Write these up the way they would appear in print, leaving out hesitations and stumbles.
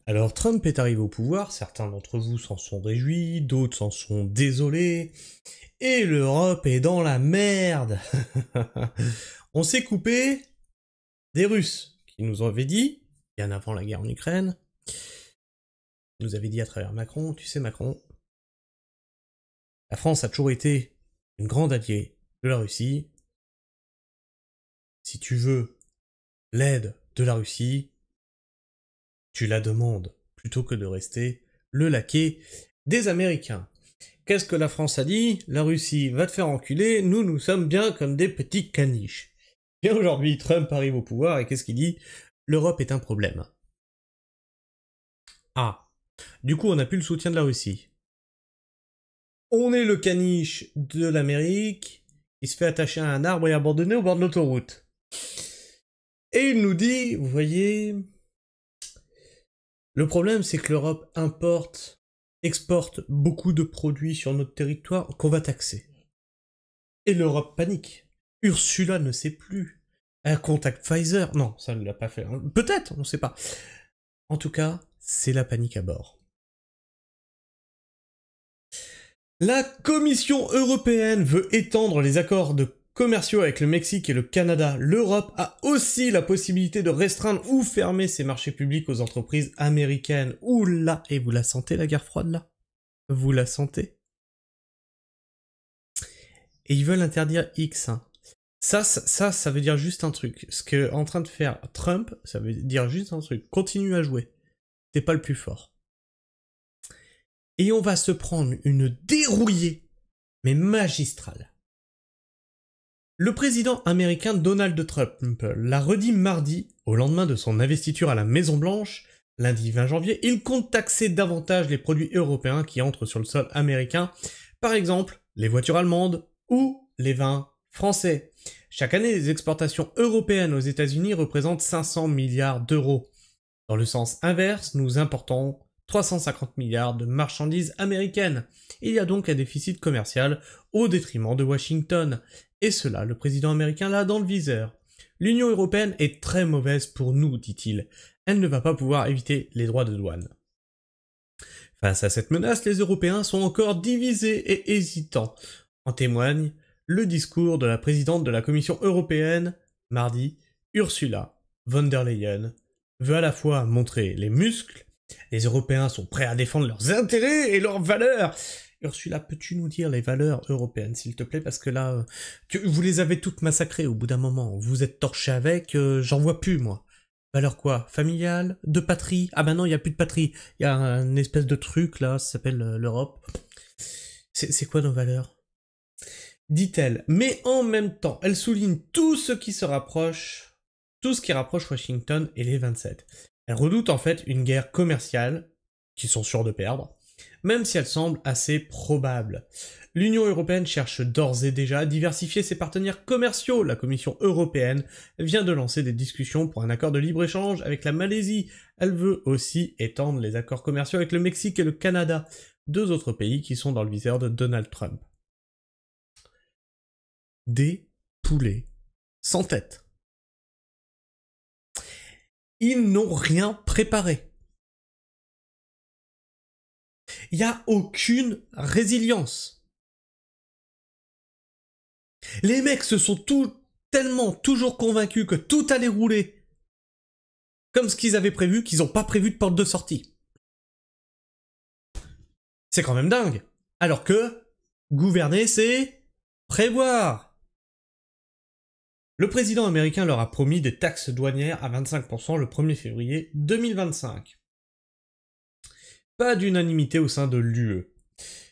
Alors Trump est arrivé au pouvoir, certains d'entre vous s'en sont réjouis, d'autres s'en sont désolés, et l'Europe est dans la merde. On s'est coupé des Russes, qui nous avaient dit, bien avant la guerre en Ukraine, nous avaient dit à travers Macron, tu sais Macron, la France a toujours été une grande alliée de la Russie. Si tu veux l'aide de la Russie, tu la demandes, plutôt que de rester le laquais des Américains. Qu'est-ce que la France a dit? La Russie va te faire enculer, nous sommes bien comme des petits caniches. Bien aujourd'hui, Trump arrive au pouvoir et qu'est-ce qu'il dit? L'Europe est un problème. Ah, du coup on n'a plus le soutien de la Russie. On est le caniche de l'Amérique, il se fait attacher à un arbre et abandonné au bord de l'autoroute. Et il nous dit, vous voyez, le problème c'est que l'Europe exporte beaucoup de produits sur notre territoire qu'on va taxer. Et l'Europe panique. Ursula ne sait plus. Elle contacte Pfizer. Non, ça ne l'a pas fait. Peut-être, on ne sait pas. En tout cas, c'est la panique à bord. La Commission européenne veut étendre les accords commerciaux avec le Mexique et le Canada. L'Europe a aussi la possibilité de restreindre ou fermer ses marchés publics aux entreprises américaines. Oula, et vous la sentez la guerre froide là? Vous la sentez? Et ils veulent interdire X. Hein. Ça veut dire juste un truc. Ce qu'est en train de faire Trump, ça veut dire juste un truc. Continue à jouer. T'es pas le plus fort. Et on va se prendre une dérouillée, mais magistrale. Le président américain Donald Trump l'a redit mardi, au lendemain de son investiture à la Maison-Blanche, lundi 20 janvier, il compte taxer davantage les produits européens qui entrent sur le sol américain, par exemple les voitures allemandes ou les vins français. Chaque année, les exportations européennes aux États-Unis représentent 500 milliards d'euros. Dans le sens inverse, nous importons 350 milliards de marchandises américaines. Il y a donc un déficit commercial au détriment de Washington. Et cela, le président américain l'a dans le viseur. L'Union européenne est très mauvaise pour nous, dit-il. Elle ne va pas pouvoir éviter les droits de douane. Face à cette menace, les Européens sont encore divisés et hésitants. En témoigne le discours de la présidente de la Commission européenne, mardi, Ursula von der Leyen, veut à la fois montrer les muscles, les Européens sont prêts à défendre leurs intérêts et leurs valeurs. Ursula, peux-tu nous dire les valeurs européennes, s'il te plaît, parce que là, vous les avez toutes massacrées au bout d'un moment. Vous êtes torchés avec, j'en vois plus, moi. Valeurs quoi? Familiales? De patrie? Ah ben non, il n'y a plus de patrie. Il y a une espèce de truc, là, ça s'appelle l'Europe. C'est quoi nos valeurs? Dit-elle. Mais en même temps, elle souligne tout ce qui rapproche Washington et les 27. Elle redoute en fait une guerre commerciale, qu'ils sont sûrs de perdre, même si elle semble assez probable. L'Union européenne cherche d'ores et déjà à diversifier ses partenaires commerciaux. La Commission européenne vient de lancer des discussions pour un accord de libre-échange avec la Malaisie. Elle veut aussi étendre les accords commerciaux avec le Mexique et le Canada, deux autres pays qui sont dans le viseur de Donald Trump. Des poulets sans tête. Ils n'ont rien préparé. Il n'y a aucune résilience. Les mecs se sont tellement toujours convaincus que tout allait rouler comme ce qu'ils avaient prévu, qu'ils n'ont pas prévu de porte de sortie. C'est quand même dingue. Alors que gouverner, c'est prévoir. Le président américain leur a promis des taxes douanières à 25% le 1er février 2025. Pas d'unanimité au sein de l'UE.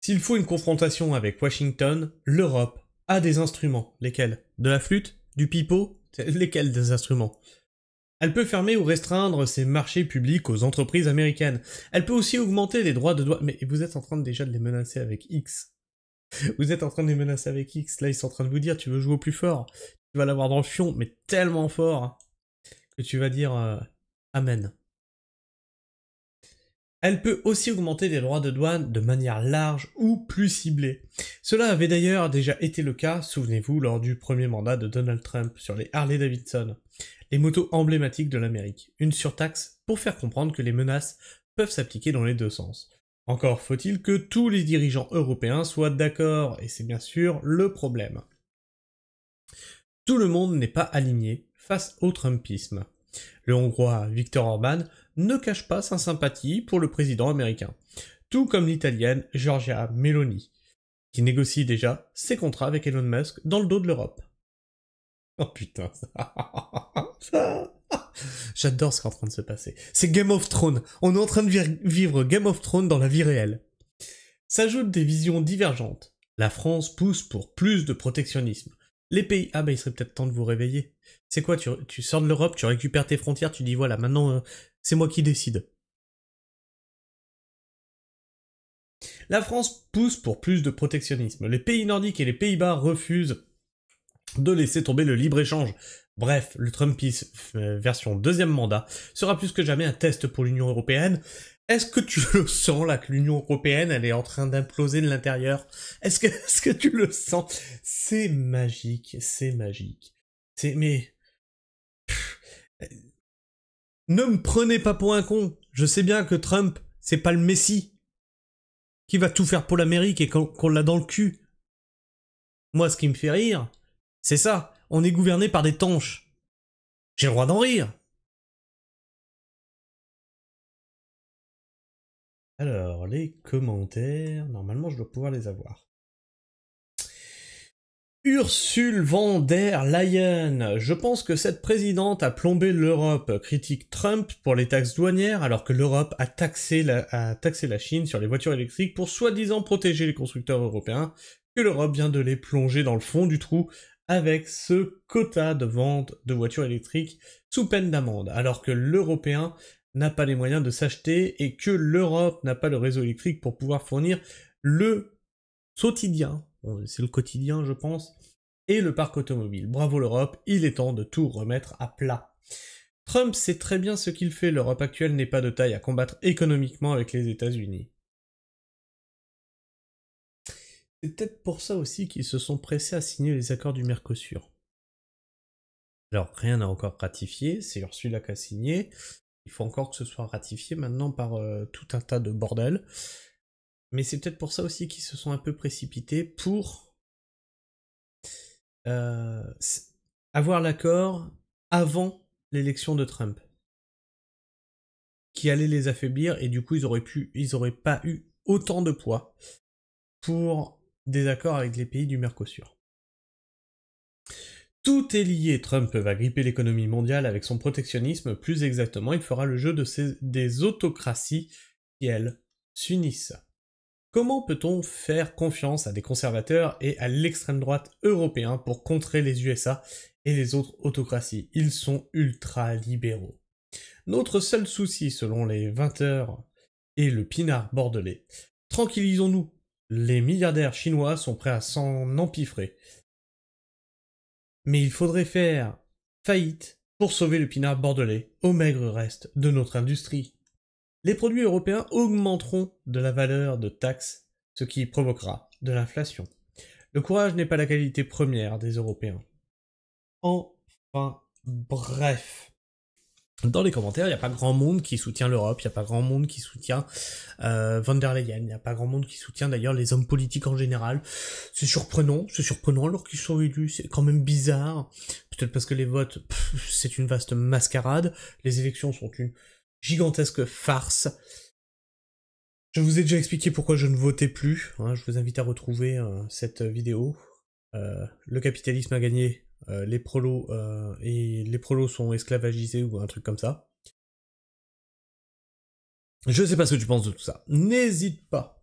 S'il faut une confrontation avec Washington, l'Europe a des instruments. Lesquels? De la flûte? Du pipeau? Lesquels des instruments? Elle peut fermer ou restreindre ses marchés publics aux entreprises américaines. Elle peut aussi augmenter les droits de douane. Mais vous êtes en train déjà de les menacer avec X. Vous êtes en train de les menacer avec X. Là, ils sont en train de vous dire, tu veux jouer au plus fort. Tu vas l'avoir dans le fion, mais tellement fort que tu vas dire Amen. Elle peut aussi augmenter les droits de douane de manière large ou plus ciblée. Cela avait d'ailleurs déjà été le cas, souvenez-vous, lors du premier mandat de Donald Trump sur les Harley-Davidson. les motos emblématiques de l'Amérique. Une surtaxe pour faire comprendre que les menaces peuvent s'appliquer dans les deux sens. Encore faut-il que tous les dirigeants européens soient d'accord, et c'est bien sûr le problème. Tout le monde n'est pas aligné face au Trumpisme. Le Hongrois Viktor Orban ne cache pas sa sympathie pour le président américain, tout comme l'Italienne Giorgia Meloni, qui négocie déjà ses contrats avec Elon Musk dans le dos de l'Europe. Oh putain, j'adore ce qui est en train de se passer. C'est Game of Thrones. On est en train de vivre Game of Thrones dans la vie réelle. S'ajoutent des visions divergentes. La France pousse pour plus de protectionnisme. Les pays... Ah bah il serait peut-être temps de vous réveiller. C'est quoi, tu sors de l'Europe, tu récupères tes frontières, tu dis voilà, maintenant c'est moi qui décide. La France pousse pour plus de protectionnisme. Les pays nordiques et les Pays-Bas refusent de laisser tomber le libre-échange. Bref, le Trumpisme version deuxième mandat sera plus que jamais un test pour l'Union Européenne. Est-ce que tu le sens là que l'Union Européenne elle est en train d'imploser de l'intérieur? Est-ce que tu le sens? C'est magique, c'est magique. Mais ne me prenez pas pour un con. Je sais bien que Trump, c'est pas le Messie qui va tout faire pour l'Amérique et qu'on l'a dans le cul. Moi, ce qui me fait rire, c'est ça. On est gouverné par des tanches. J'ai le droit d'en rire. Alors, les commentaires, normalement je dois pouvoir les avoir. Ursule von der Leyen, je pense que cette présidente a plombé l'Europe, critique Trump pour les taxes douanières alors que l'Europe a taxé la Chine sur les voitures électriques pour soi-disant protéger les constructeurs européens, que l'Europe vient de les plonger dans le fond du trou avec ce quota de vente de voitures électriques sous peine d'amende, alors que l'Européen n'a pas les moyens de s'acheter et que l'Europe n'a pas le réseau électrique pour pouvoir fournir le quotidien, c'est le quotidien je pense, et le parc automobile. Bravo l'Europe, il est temps de tout remettre à plat. Trump sait très bien ce qu'il fait, l'Europe actuelle n'est pas de taille à combattre économiquement avec les États-Unis. C'est peut-être pour ça aussi qu'ils se sont pressés à signer les accords du Mercosur. Alors rien n'a encore ratifié, c'est Ursula qui a signé, il faut encore que ce soit ratifié maintenant par tout un tas de bordel. Mais c'est peut-être pour ça aussi qu'ils se sont un peu précipités pour avoir l'accord avant l'élection de Trump, qui allait les affaiblir et du coup ils auraient pas eu autant de poids pour des accords avec les pays du Mercosur. Tout est lié, Trump va gripper l'économie mondiale avec son protectionnisme, plus exactement il fera le jeu des autocraties qui, elles, s'unissent. Comment peut-on faire confiance à des conservateurs et à l'extrême droite européen pour contrer les USA et les autres autocraties? Ils sont ultra-libéraux. Notre seul souci, selon les 20h et le pinard bordelais, tranquillisons-nous, les milliardaires chinois sont prêts à s'en empiffrer. Mais il faudrait faire faillite pour sauver le pinard bordelais au maigre reste de notre industrie. Les produits européens augmenteront de la valeur de taxes, ce qui provoquera de l'inflation. Le courage n'est pas la qualité première des Européens. Enfin, bref. Dans les commentaires, il n'y a pas grand monde qui soutient l'Europe, il n'y a pas grand monde qui soutient von der Leyen, il n'y a pas grand monde qui soutient d'ailleurs les hommes politiques en général. C'est surprenant alors qu'ils sont élus, c'est quand même bizarre. Peut-être parce que les votes, c'est une vaste mascarade, les élections sont une gigantesque farce. Je vous ai déjà expliqué pourquoi je ne votais plus, hein, je vous invite à retrouver cette vidéo. Le capitalisme a gagné. Les prolos sont esclavagisés ou un truc comme ça. Je sais pas ce que tu penses de tout ça. N'hésite pas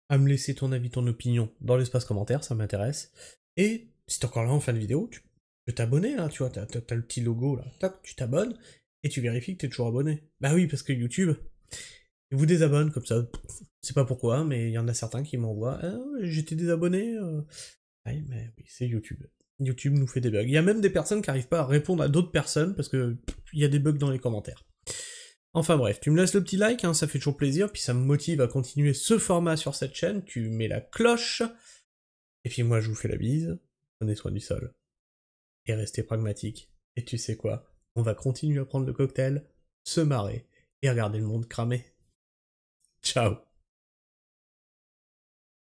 à me laisser ton avis, ton opinion dans l'espace commentaire, ça m'intéresse. Et si t'es encore là en fin de vidéo, tu peux t'abonner là, tu vois, t'as le petit logo là, tac, tu t'abonnes et tu vérifies que t'es toujours abonné. Bah oui, parce que YouTube, ils vous désabonnent comme ça. Je sais pas pourquoi, mais il y en a certains qui m'envoient j'étais désabonné. Ouais, mais oui, c'est YouTube. YouTube nous fait des bugs. Il y a même des personnes qui n'arrivent pas à répondre à d'autres personnes parce que il y a des bugs dans les commentaires. Enfin bref, tu me laisses le petit like, hein, ça fait toujours plaisir, puis ça me motive à continuer ce format sur cette chaîne, tu mets la cloche, et puis moi je vous fais la bise, prenez soin du sol, et restez pragmatique. Et tu sais quoi? On va continuer à prendre le cocktail, se marrer et regarder le monde cramer. Ciao.